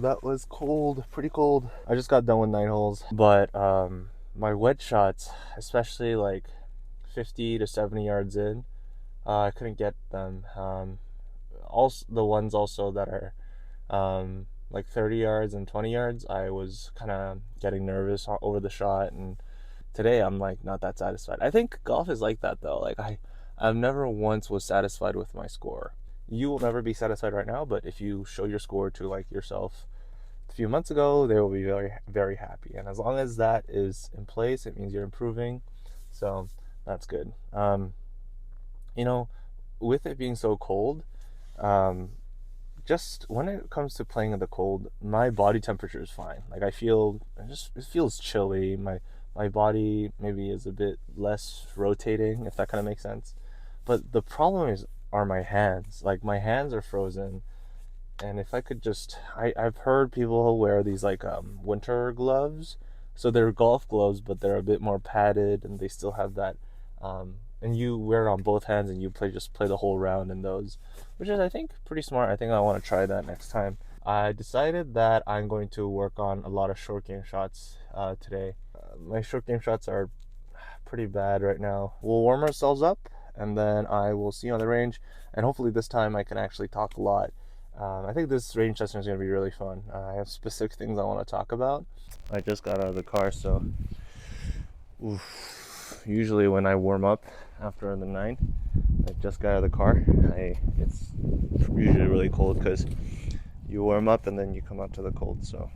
that was cold, pretty cold. I just got done with 9 holes, but my wet shots, especially like 50 to 70 yards in, I couldn't get them. Also, the ones also that are like 30 yards and 20 yards, I was kind of getting nervous over the shot, and today I'm like not that satisfied. I think golf is like that though. Like I've never once was satisfied with my score. You will never be satisfied right now, but if you show your score to like yourself a few months ago, they will be very, very happy. And as long as that is in place, it means you're improving. So that's good. You know, with it being so cold, um, just when it comes to playing in the cold, my body temperature is fine. Like it feels chilly. My body maybe is a bit less rotating, if that kind of makes sense. But the problem is are my hands. Like my hands are frozen, and if I could just, I've heard people wear these like winter gloves, so they're golf gloves, but they're a bit more padded, and they still have that. And you wear it on both hands, and you play the whole round in those, which is I think pretty smart. I think I want to try that next time. I decided that I'm going to work on a lot of short game shots today. My short game shots are pretty bad right now. We'll warm ourselves up, and then I will see you on the range. And hopefully this time I can actually talk a lot. I think this range session is going to be really fun. I have specific things I want to talk about. I just got out of the car, so usually when I warm up after the 9, I just got out of the car. It's usually really cold because you warm up and then you come out to the cold. So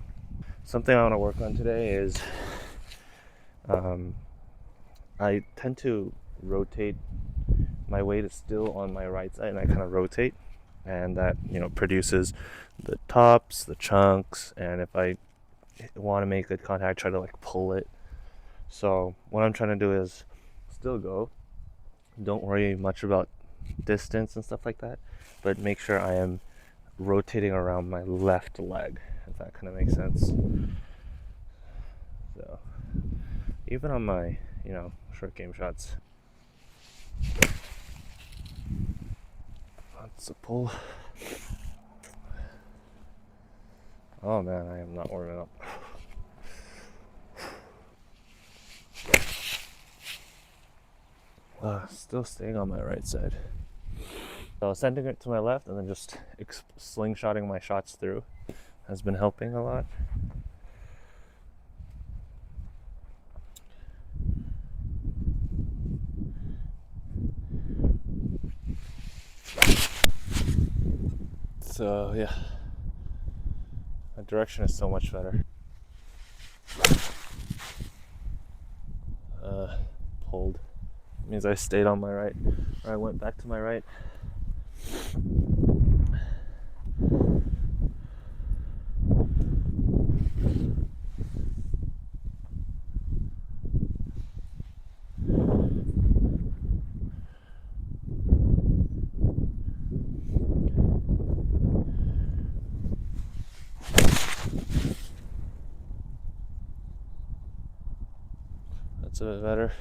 something I want to work on today is I tend to rotate. My weight is still on my right side, and I kind of rotate, and that produces the tops, the chunks, and if I want to make good contact, I try to like pull it. So what I'm trying to do is still go. Don't worry much about distance and stuff like that, but make sure I am rotating around my left leg, if that kind of makes sense. So even on my short game shots, that's a pull. Oh man, I am not warming up. Still staying on my right side. So sending it to my left and then just slingshotting my shots through has been helping a lot. So yeah, my direction is so much better. Pulled. It means I stayed on my right, or I went back to my right. That's a bit better.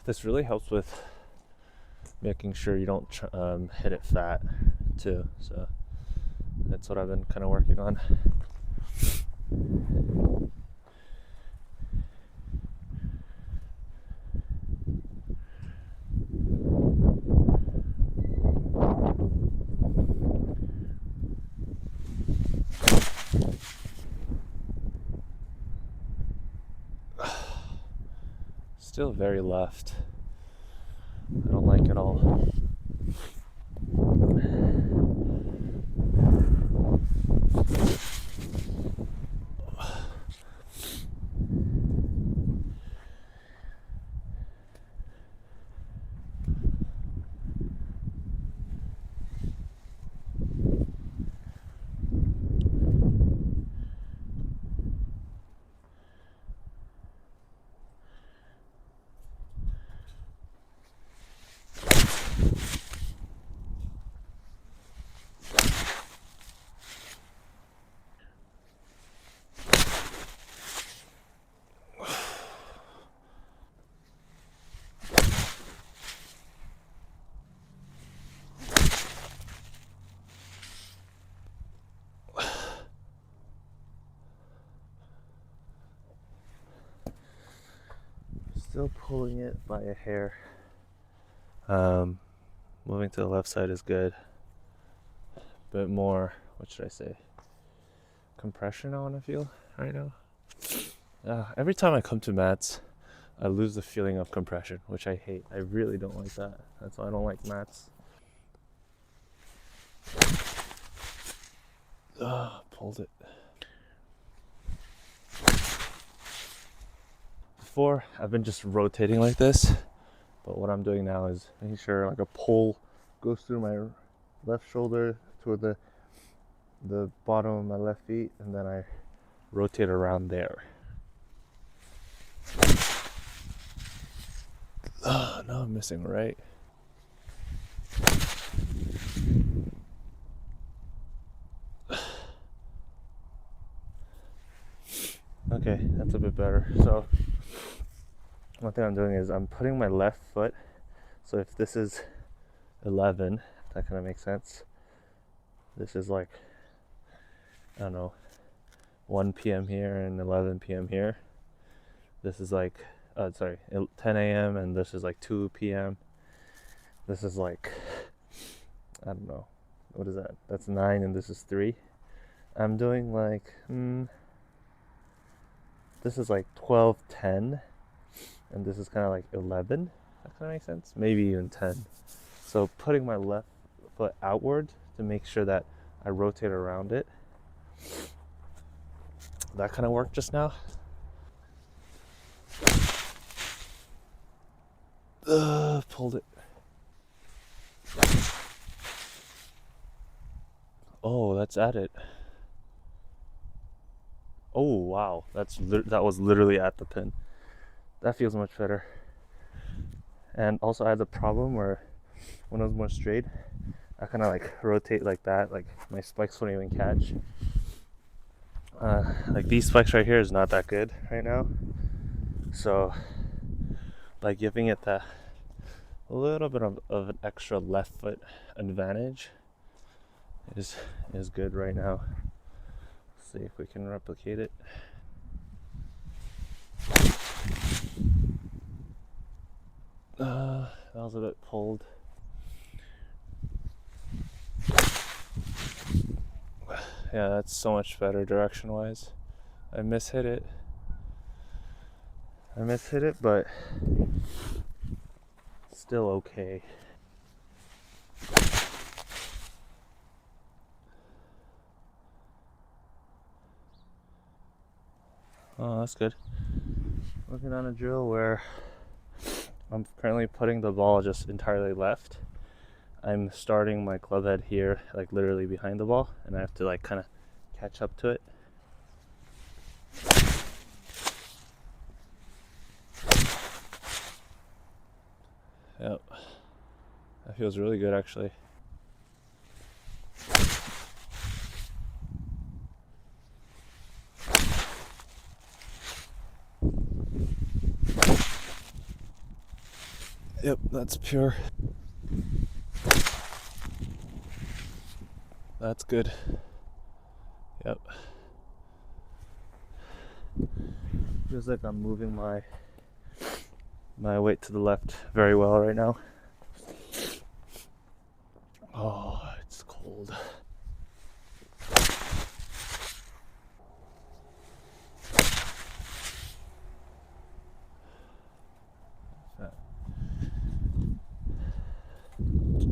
This really helps with making sure you don't hit it fat too. So that's what I've been kind of working on. Still very left. I don't like it all. Still pulling it by a hair. Moving to the left side is good. Bit more, what should I say? Compression I want to feel right now. Every time I come to mats, I lose the feeling of compression, which I hate. I really don't like that. That's why I don't like mats. Pulled it. Before, I've been just rotating like this, but what I'm doing now is making sure like a pull goes through my left shoulder toward the bottom of my left feet, and then I rotate around there. Now I'm missing right. Okay, that's a bit better. So one thing I'm doing is I'm putting my left foot, so if this is 11, that kind of makes sense. This is like, I don't know, 1 p.m. here and 11 p.m. here. This is like, 10 a.m. and this is like 2 p.m. This is like, I don't know, what is that? That's 9 and this is 3. I'm doing like, this is like 12:10, and this is kind of like 11. That kind of makes sense. Maybe even 10. So putting my left foot outward to make sure that I rotate around it. That kind of worked just now. Pulled it. Oh, that's at it. Oh wow, that was literally at the pin. That feels much better. And also I had the problem where when I was more straight, I kind of like rotate like that, like my spikes wouldn't even catch. Like these spikes right here is not that good right now, so by giving it a little bit of an extra left foot advantage is good right now. Let's see if we can replicate it. That was a bit pulled. Yeah, that's so much better direction wise. I mishit it, but still okay. Oh, that's good. Working on a drill where I'm currently putting the ball just entirely left. I'm starting my club head here, like literally behind the ball, and I have to like kind of catch up to it. Yep, that feels really good actually. Yep, that's pure. That's good. Yep. Feels like I'm moving my weight to the left very well right now. Oh, it's cold.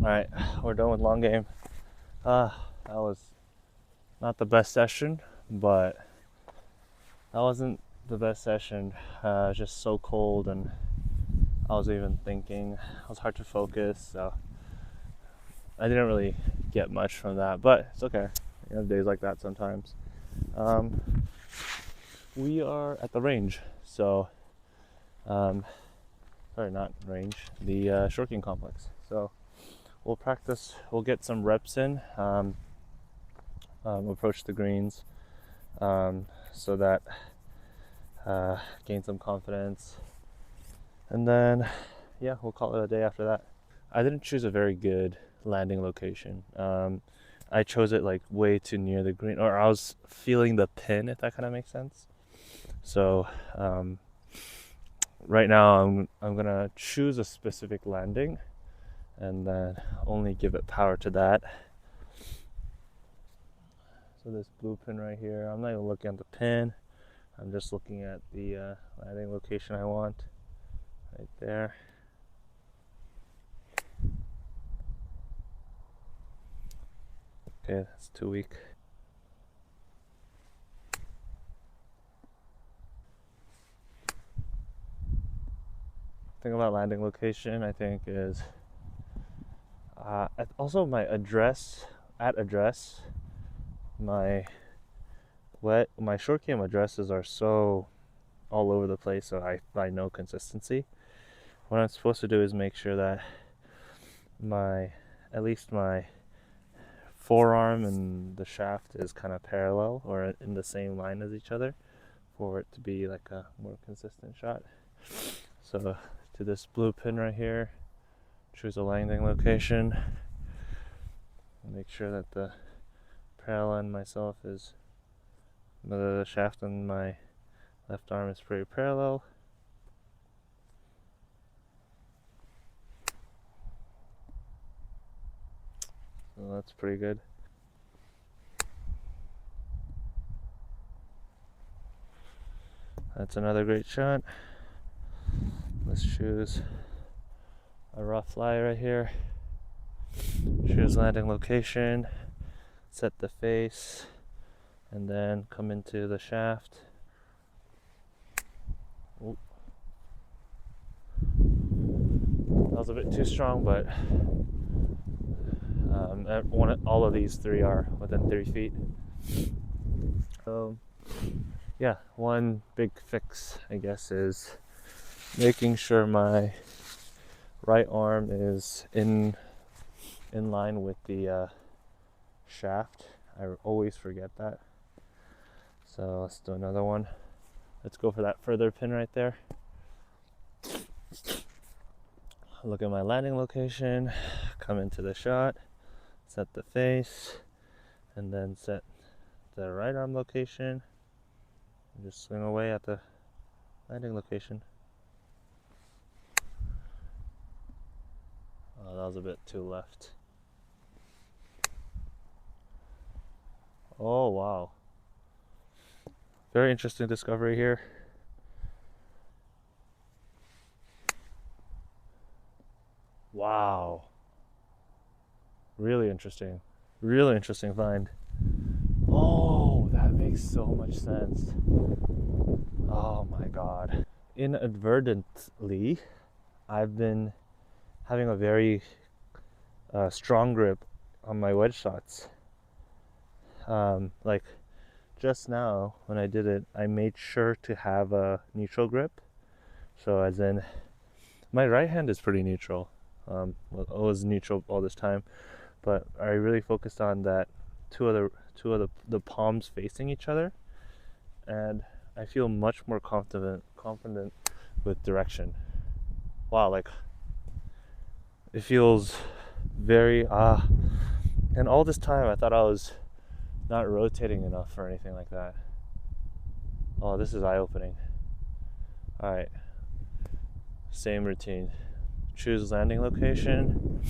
Alright, we're done with long game. That was not the best session, but that wasn't the best session. Just so cold, and I was even thinking. It was hard to focus, so I didn't really get much from that, but it's okay. You have days like that sometimes. We are at the range, so sorry, not range, the Short Game Complex. So we'll practice, we'll get some reps in, approach the greens, so that gain some confidence, and then yeah, we'll call it a day after that. I didn't choose a very good landing location. I chose it like way too near the green, or I was feeling the pin, if that kind of makes sense. So right now I'm gonna choose a specific landing and then only give it power to that. So this blue pin right here, I'm not even looking at the pin, I'm just looking at the landing location I want right there. Okay, that's too weak. Thing about landing location, I think, is also my address. My short game addresses are so all over the place, so I find no consistency. What I'm supposed to do is make sure that at least my forearm and the shaft is kind of parallel or in the same line as each other for it to be like a more consistent shot. So to this blue pin right here, choose a landing location, make sure that the parallel in myself is the shaft on my left arm is pretty parallel. So that's pretty good. That's another great shot. Let's choose a rough lie right here. Choose landing location, set the face, and then come into the shaft. Ooh. That was a bit too strong, but all of these three are within 3 feet. So yeah, one big fix, I guess, is making sure my right arm is in line with the shaft. I always forget that. So let's do another one. Let's go for that further pin right there. Look at my landing location, come into the shot, set the face, and then set the right arm location. And just swing away at the landing location. Oh, that was a bit too left. Oh, wow. Very interesting discovery here. Wow. Really interesting. Really interesting find. Oh, that makes so much sense. Oh my god. Inadvertently, I've been having a very strong grip on my wedge shots. Like just now when I did it, I made sure to have a neutral grip. So as in, my right hand is pretty neutral. Well, it was neutral all this time, but I really focused on that two of the palms facing each other, and I feel much more confident with direction. Wow, like it feels very and all this time I thought I was not rotating enough or anything like that. Oh, this is eye-opening. All right, same routine. Choose landing location,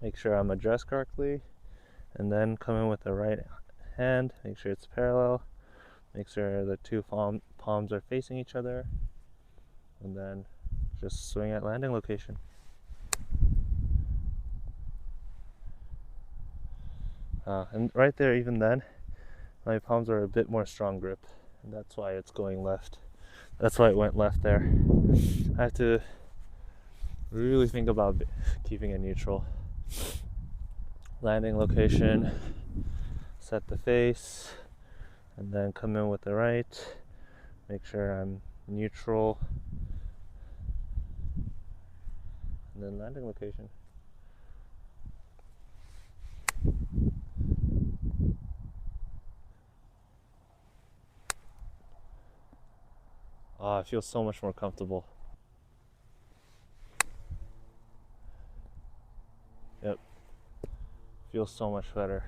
make sure I'm addressed correctly, and then come in with the right hand, make sure it's parallel, make sure the two palms are facing each other, and then just swing at landing location. And right there, even then, my palms are a bit more strong grip, and that's why it's going left. That's why it went left there. I have to really think about keeping it neutral. Landing location, set the face, and then come in with the right. Make sure I'm neutral, and then landing location. I feel so much more comfortable. Yep. Feels so much better.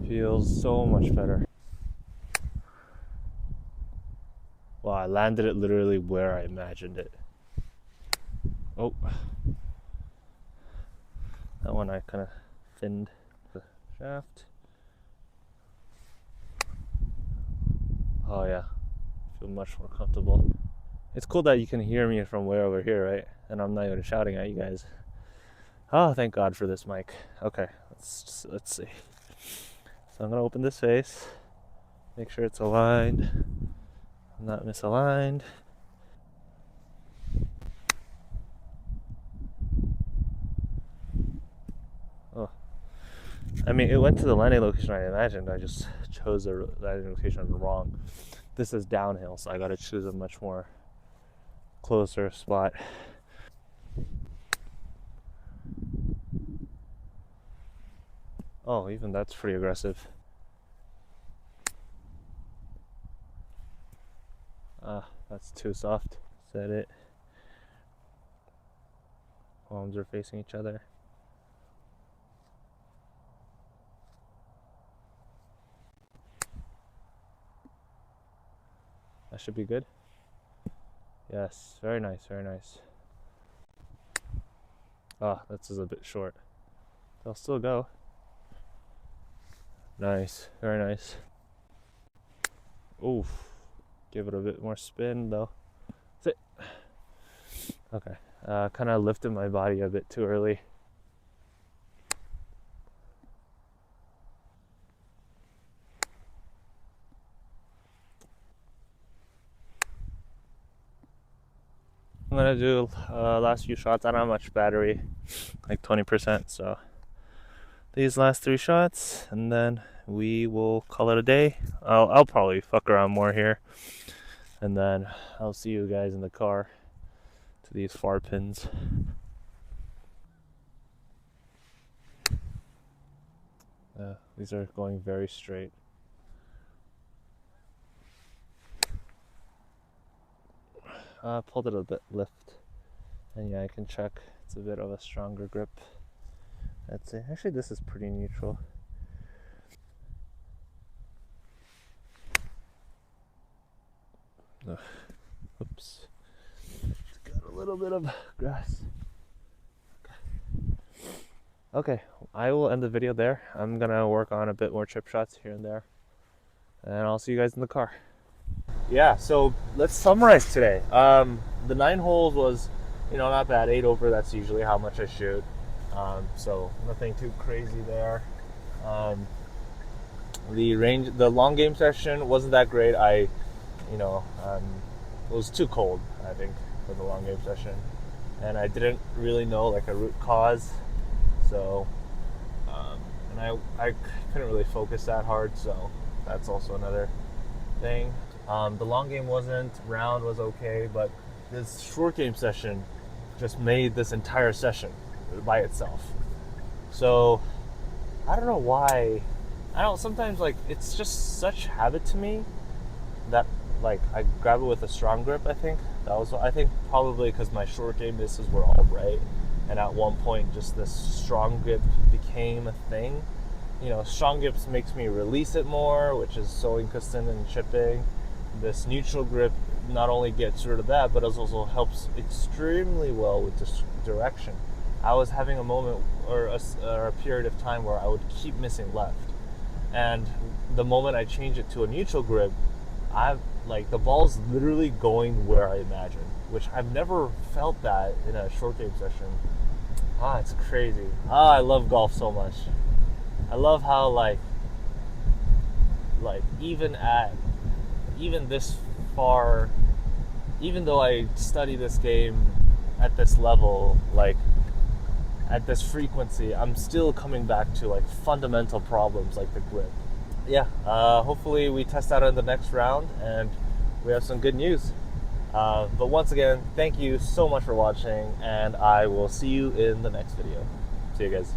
Feels so much better. Wow, I landed it literally where I imagined it. Oh, that one I kind of thinned the shaft. Oh yeah, feel much more comfortable. It's cool that you can hear me from way over here, right? And I'm not even shouting at you guys. Oh, thank God for this mic. Okay, let's see. So I'm gonna open this face, make sure it's aligned. I'm not misaligned. Oh, I mean, it went to the landing location I imagined. I just chose the landing location wrong. This is downhill, so I gotta choose a much more closer spot. Oh, even that's pretty aggressive. That's too soft. Set it. Palms are facing each other. That should be good. Yes, very nice, very nice. Ah, this is a bit short. They'll still go. Nice, very nice. Oof. Give it a bit more spin though. Sit. Okay. Kind of lifted my body a bit too early. I'm gonna do last few shots. I don't have much battery, like 20%. So these last 3 shots, and then we will call it a day. I'll probably fuck around more here, and then I'll see you guys in the car to these far pins. These are going very straight. Pulled it a bit lift, and yeah, I can check. It's a bit of a stronger grip. That's it. Actually, this is pretty neutral. Ugh. Oops. It's got a little bit of grass. Okay, I will end the video there. I'm gonna work on a bit more chip shots here and there, and I'll see you guys in the car. Yeah, so let's summarize today. The 9 holes was, not bad. 8 over, that's usually how much I shoot. So nothing too crazy there. The long game session wasn't that great. It was too cold, I think, for the long game session, and I didn't really know like a root cause. So, and I couldn't really focus that hard. So that's also another thing. The long game round was okay, but this short game session just made this entire session by itself. So I don't know why. Sometimes like it's just such habit to me that like I grab it with a strong grip. I think probably because my short game misses were all right, and at one point just this strong grip became a thing. Strong grips makes me release it more, which is so inconsistent in chipping. This neutral grip not only gets rid of that, but it also helps extremely well with this direction. I was having a moment or a period of time where I would keep missing left, and the moment I change it to a neutral grip, the ball's literally going where I imagine, which I've never felt that in a short game session. It's crazy. I love golf so much. I love how even this far, even though I study this game at this level, at this frequency, I'm still coming back to fundamental problems like the grip. Yeah, hopefully we test out in the next round and we have some good news. But once again, thank you so much for watching, and I will see you in the next video. See you guys.